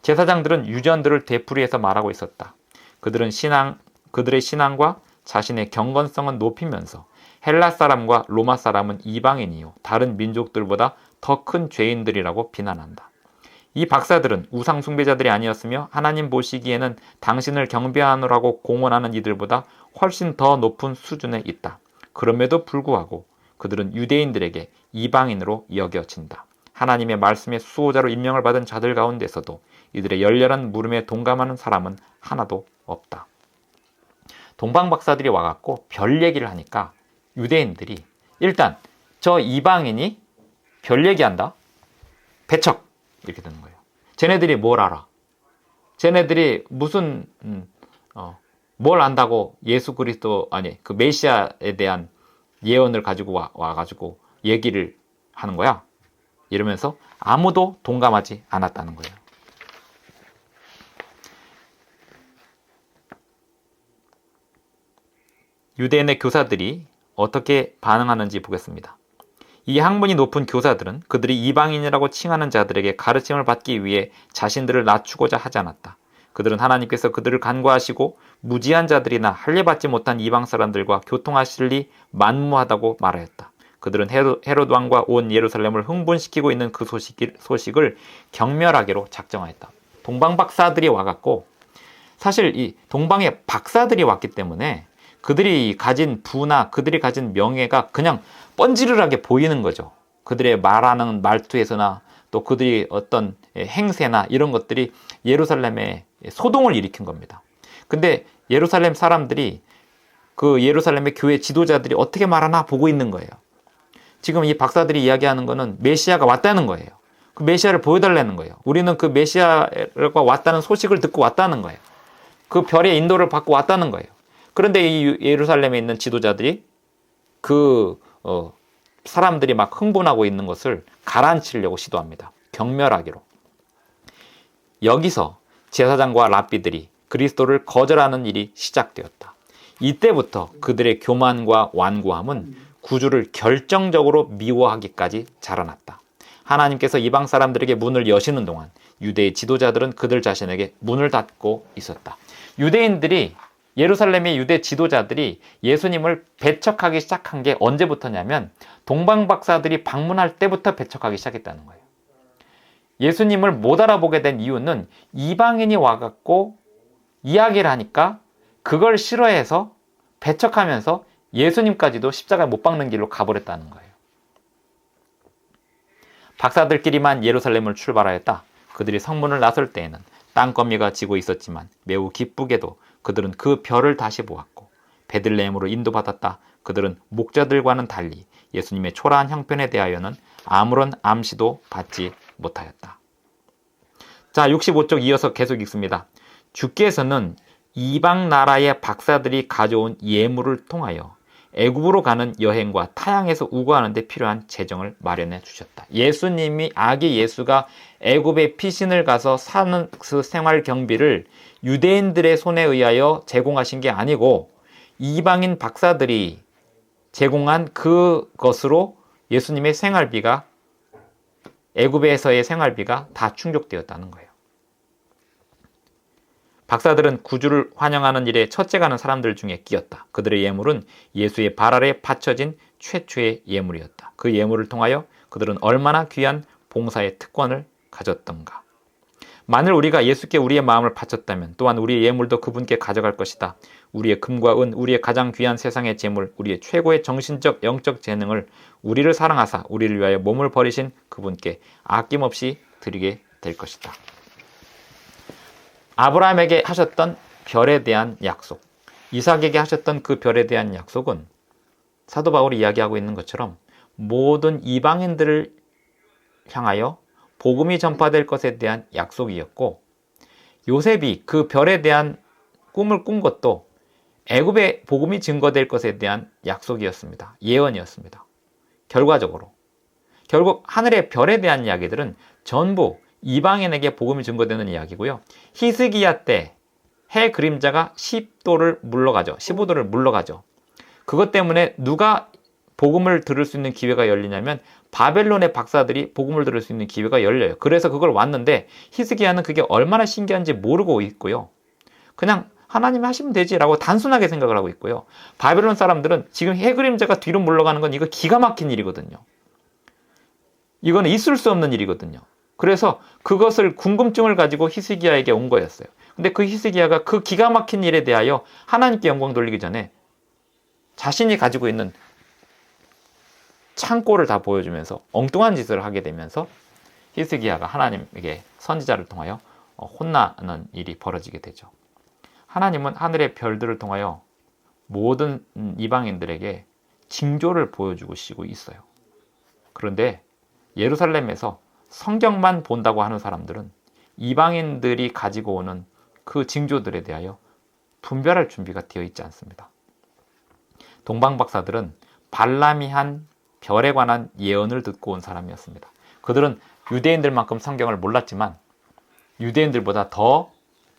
제사장들은 유전들을 되풀이해서 말하고 있었다. 그들의 신앙과 자신의 경건성은 높이면서 헬라 사람과 로마 사람은 이방인이요 다른 민족들보다 더 큰 죄인들이라고 비난한다. 이 박사들은 우상 숭배자들이 아니었으며 하나님 보시기에는 당신을 경배하노라고 공언하는 이들보다 훨씬 더 높은 수준에 있다. 그럼에도 불구하고 그들은 유대인들에게 이방인으로 여겨진다. 하나님의 말씀의 수호자로 임명을 받은 자들 가운데서도 이들의 열렬한 물음에 동감하는 사람은 하나도 없다. 동방 박사들이 와갖고 별 얘기를 하니까 유대인들이 일단 저 이방인이 별 얘기한다? 배척! 이렇게 되는 거예요. 쟤네들이 뭘 알아? 쟤네들이 무슨 뭘 안다고 예수 그리스도 아니 그 메시아에 대한 예언을 가지고 와가지고 얘기를 하는 거야? 이러면서 아무도 동감하지 않았다는 거예요. 유대인의 교사들이 어떻게 반응하는지 보겠습니다. 이 학문이 높은 교사들은 그들이 이방인이라고 칭하는 자들에게 가르침을 받기 위해 자신들을 낮추고자 하지 않았다. 그들은 하나님께서 그들을 간과하시고 무지한 자들이나 할례받지 못한 이방 사람들과 교통하시리 만무하다고 말하였다. 그들은 헤롯 왕과 온 예루살렘을 흥분시키고 있는 그 소식을 경멸하기로 작정하였다. 동방 박사들이 와갖고 사실 이 동방에 박사들이 왔기 때문에 그들이 가진 부나 그들이 가진 명예가 그냥 뻔지르르하게 보이는 거죠. 그들의 말하는 말투에서나 또 그들이 어떤 행세나 이런 것들이 예루살렘에 소동을 일으킨 겁니다. 근데 예루살렘 사람들이 그 예루살렘의 교회 지도자들이 어떻게 말하나 보고 있는 거예요. 지금 이 박사들이 이야기하는 거는 메시아가 왔다는 거예요. 그 메시아를 보여달라는 거예요. 우리는 그 메시아가 왔다는 소식을 듣고 왔다는 거예요. 그 별의 인도를 받고 왔다는 거예요. 그런데 이 예루살렘에 있는 지도자들이 사람들이 막 흥분하고 있는 것을 가라앉히려고 시도합니다. 경멸하기로. 여기서 제사장과 랍비들이 그리스도를 거절하는 일이 시작되었다. 이때부터 그들의 교만과 완고함은 구주를 결정적으로 미워하기까지 자라났다. 하나님께서 이방 사람들에게 문을 여시는 동안 유대의 지도자들은 그들 자신에게 문을 닫고 있었다. 유대인들이 예루살렘의 유대 지도자들이 예수님을 배척하기 시작한 게 언제부터냐면 동방 박사들이 방문할 때부터 배척하기 시작했다는 거예요. 예수님을 못 알아보게 된 이유는 이방인이 와갖고 이야기를 하니까 그걸 싫어해서 배척하면서 예수님까지도 십자가에 못 박는 길로 가버렸다는 거예요. 박사들끼리만 예루살렘을 출발하였다. 그들이 성문을 나설 때에는 땅거미가 지고 있었지만 매우 기쁘게도 그들은 그 별을 다시 보았고 베들레헴으로 인도받았다. 그들은 목자들과는 달리 예수님의 초라한 형편에 대하여는 아무런 암시도 받지 못하였다. 자, 65쪽 이어서 계속 읽습니다. 주께서는 이방 나라의 박사들이 가져온 예물을 통하여 애굽으로 가는 여행과 타향에서 우거하는 데 필요한 재정을 마련해 주셨다. 예수님이 아기 예수가 애굽에 피신을 가서 사는 그 생활 경비를 유대인들의 손에 의하여 제공하신 게 아니고 이방인 박사들이 제공한 그것으로 예수님의 생활비가 애굽에서의 생활비가 다 충족되었다는 거예요. 박사들은 구주를 환영하는 일에 첫째가는 사람들 중에 끼었다. 그들의 예물은 예수의 발 아래 받쳐진 최초의 예물이었다. 그 예물을 통하여 그들은 얼마나 귀한 봉사의 특권을 가졌던가. 만일 우리가 예수께 우리의 마음을 바쳤다면 또한 우리의 예물도 그분께 가져갈 것이다. 우리의 금과 은, 우리의 가장 귀한 세상의 재물, 우리의 최고의 정신적 영적 재능을 우리를 사랑하사 우리를 위하여 몸을 버리신 그분께 아낌없이 드리게 될 것이다. 아브라함에게 하셨던 별에 대한 약속, 이삭에게 하셨던 그 별에 대한 약속은 사도 바울이 이야기하고 있는 것처럼 모든 이방인들을 향하여 복음이 전파될 것에 대한 약속이었고, 요셉이 그 별에 대한 꿈을 꾼 것도 애굽의 복음이 증거될 것에 대한 약속이었습니다. 예언이었습니다. 결국 하늘의 별에 대한 이야기들은 전부 이방인에게 복음이 증거되는 이야기고요. 히스기야 때 해 그림자가 10도를 물러가죠. 15도를 물러가죠. 그것 때문에 누가 복음을 들을 수 있는 기회가 열리냐면 바벨론의 박사들이 복음을 들을 수 있는 기회가 열려요. 그래서 그걸 왔는데 히스기야는 그게 얼마나 신기한지 모르고 있고요. 그냥 하나님이 하시면 되지라고 단순하게 생각을 하고 있고요. 바벨론 사람들은 지금 해 그림자가 뒤로 물러가는 건 이거 기가 막힌 일이거든요. 이거는 있을 수 없는 일이거든요. 그래서 그것을 궁금증을 가지고 히스기야에게 온 거였어요. 근데 그 히스기야가 그 기가 막힌 일에 대하여 하나님께 영광 돌리기 전에 자신이 가지고 있는 창고를 다 보여주면서 엉뚱한 짓을 하게 되면서 히스기야가 하나님에게 선지자를 통하여 혼나는 일이 벌어지게 되죠. 하나님은 하늘의 별들을 통하여 모든 이방인들에게 징조를 보여주고 있어요. 그런데 예루살렘에서 성경만 본다고 하는 사람들은 이방인들이 가지고 오는 그 징조들에 대하여 분별할 준비가 되어 있지 않습니다. 동방박사들은 발람이 한 별에 관한 예언을 듣고 온 사람이었습니다. 그들은 유대인들만큼 성경을 몰랐지만 유대인들보다 더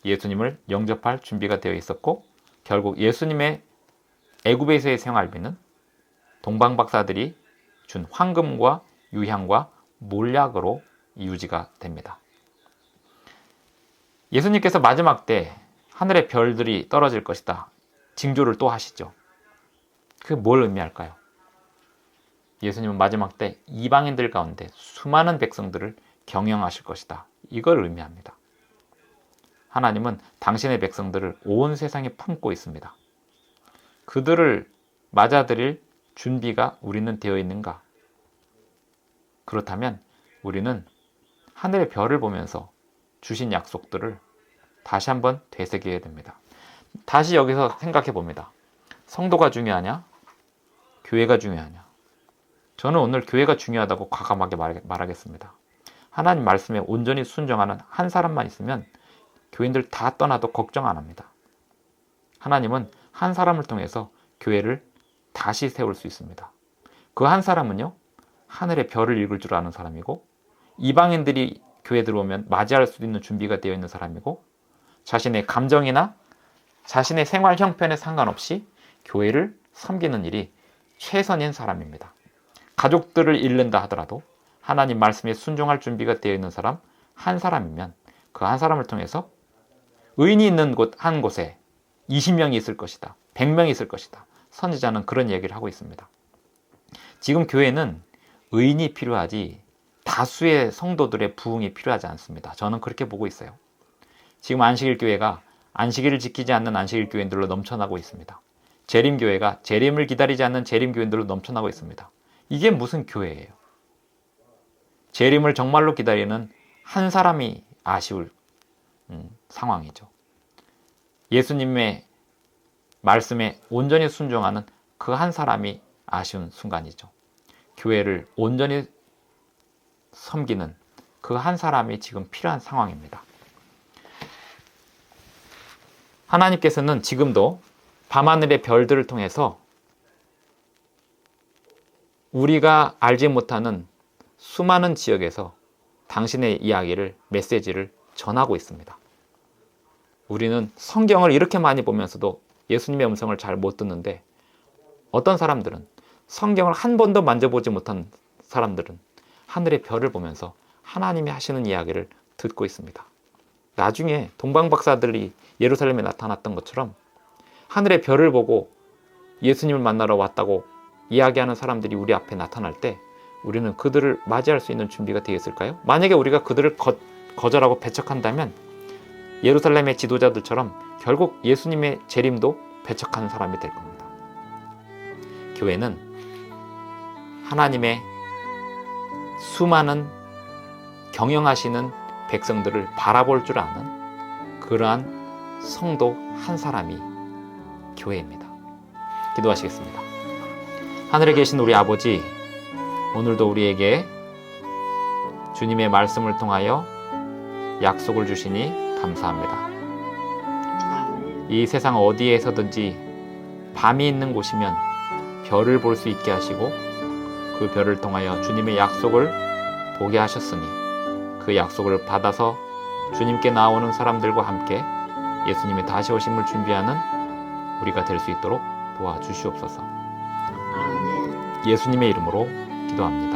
예수님을 영접할 준비가 되어 있었고 결국 예수님의 애굽에서의 생활비는 동방박사들이 준 황금과 유향과 몰약으로 유지가 됩니다. 예수님께서 마지막 때 하늘의 별들이 떨어질 것이다. 징조를 또 하시죠. 그게 뭘 의미할까요? 예수님은 마지막 때 이방인들 가운데 수많은 백성들을 경영하실 것이다. 이걸 의미합니다. 하나님은 당신의 백성들을 온 세상에 품고 있습니다. 그들을 맞아들일 준비가 우리는 되어 있는가? 그렇다면 우리는 하늘의 별을 보면서 주신 약속들을 다시 한번 되새겨야 됩니다. 다시 여기서 생각해 봅니다. 성도가 중요하냐? 교회가 중요하냐? 저는 오늘 교회가 중요하다고 과감하게 말하겠습니다. 하나님 말씀에 온전히 순종하는 한 사람만 있으면 교인들 다 떠나도 걱정 안 합니다. 하나님은 한 사람을 통해서 교회를 다시 세울 수 있습니다. 그 한 사람은요, 하늘의 별을 읽을 줄 아는 사람이고 이방인들이 교회 들어오면 맞이할 수 있는 준비가 되어 있는 사람이고 자신의 감정이나 자신의 생활 형편에 상관없이 교회를 섬기는 일이 최선인 사람입니다. 가족들을 잃는다 하더라도 하나님 말씀에 순종할 준비가 되어 있는 사람 한 사람이면 그 한 사람을 통해서 의인이 있는 곳 한 곳에 20명이 있을 것이다. 100명이 있을 것이다. 선지자는 그런 얘기를 하고 있습니다. 지금 교회는 의인이 필요하지 다수의 성도들의 부흥이 필요하지 않습니다. 저는 그렇게 보고 있어요. 지금 안식일 교회가 안식일을 지키지 않는 안식일 교인들로 넘쳐나고 있습니다. 재림 교회가 재림을 기다리지 않는 재림 교인들로 넘쳐나고 있습니다. 이게 무슨 교회예요? 재림을 정말로 기다리는 한 사람이 아쉬울 상황이죠. 예수님의 말씀에 온전히 순종하는 그 한 사람이 아쉬운 순간이죠. 교회를 온전히 섬기는 그 한 사람이 지금 필요한 상황입니다. 하나님께서는 지금도 밤하늘의 별들을 통해서 우리가 알지 못하는 수많은 지역에서 당신의 이야기를, 메시지를 전하고 있습니다. 우리는 성경을 이렇게 많이 보면서도 예수님의 음성을 잘 못 듣는데 어떤 사람들은 성경을 한 번도 만져보지 못한 사람들은 하늘의 별을 보면서 하나님이 하시는 이야기를 듣고 있습니다. 나중에 동방박사들이 예루살렘에 나타났던 것처럼 하늘의 별을 보고 예수님을 만나러 왔다고 이야기하는 사람들이 우리 앞에 나타날 때 우리는 그들을 맞이할 수 있는 준비가 되어 있을까요? 만약에 우리가 그들을 거절하고 배척한다면 예루살렘의 지도자들처럼 결국 예수님의 재림도 배척하는 사람이 될 겁니다. 교회는 하나님의 수많은 경영하시는 백성들을 바라볼 줄 아는 그러한 성도 한 사람이 교회입니다. 기도하시겠습니다. 하늘에 계신 우리 아버지, 오늘도 우리에게 주님의 말씀을 통하여 약속을 주시니 감사합니다. 이 세상 어디에서든지 밤이 있는 곳이면 별을 볼 수 있게 하시고 그 별을 통하여 주님의 약속을 보게 하셨으니 그 약속을 받아서 주님께 나오는 사람들과 함께 예수님의 다시 오심을 준비하는 우리가 될 수 있도록 도와주시옵소서. 예수님의 이름으로 기도합니다.